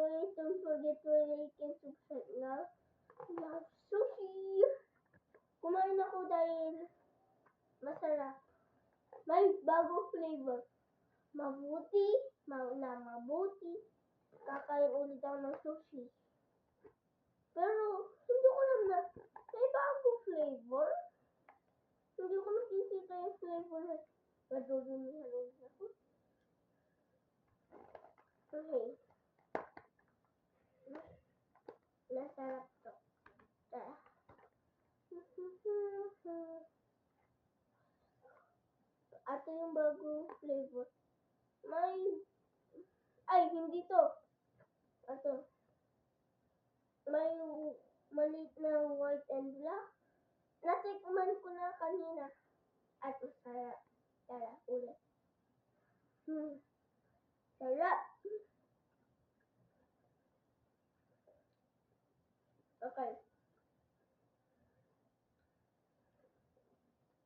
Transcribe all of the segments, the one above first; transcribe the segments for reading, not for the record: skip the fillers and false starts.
guys, don't forget to like and subscribe na. Love sushi! Kumain ako dahil masarap. May bago flavor. Mabuti. Kakain ulit ako ng sushi. Pero, hindi ko alam na may bago flavor. Hindi ko nakikita yung flavor na madudumihan ulit ako. Okay. Nasarap to. Tara. Ito yung bagong flavor. Hindi to. Ito. May maliit na white and black. Natikman ko na kanina. At masarap. Tara, ulit. Sarap. Okay.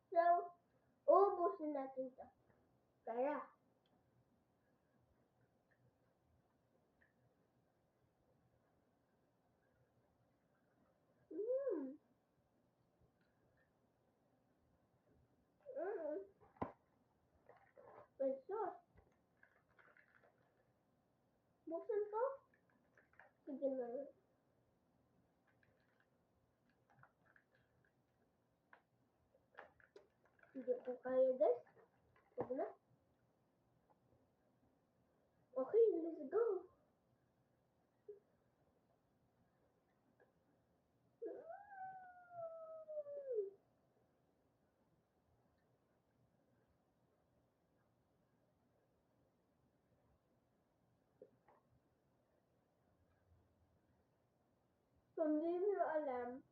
So, ubusin natin to. Tara. May sauce. Buksan ko. Sige na. Hindi ko kaya, guys. Sige na. Okay, let's go. Kung di nyo alam,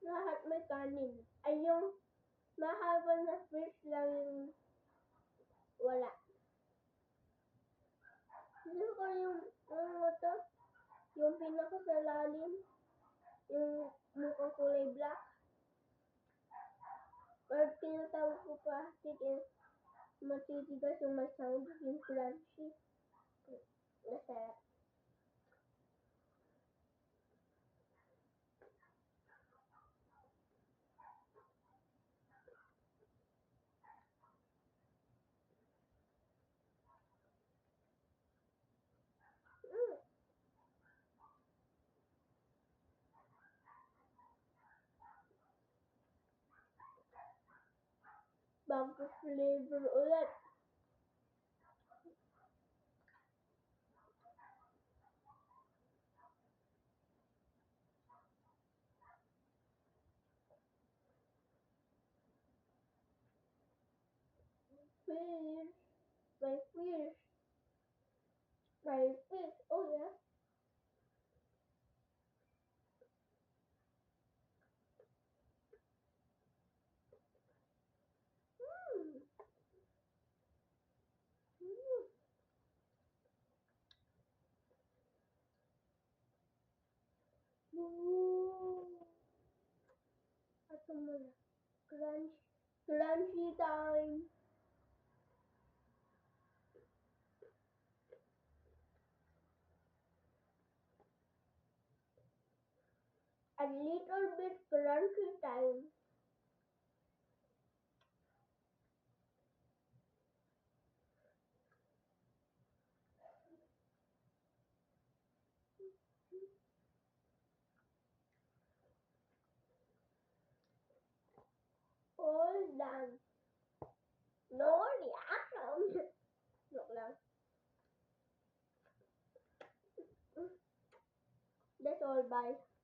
lahat may kanin. Ay yung mahaba na fish lang yung wala. Gusto ko yung pinaka sa lalim, yung mukhang kulay black. Or tinatawag ko pa, matitigas yung may sound, yung crunchy. Masarap. Bago flavor ulit. Fish. My fish. My fish. Oh yeah. Ito muna. Crunchy time. A little bit crunchy time. All done. No reaction. Joke lang. That's all. Bye.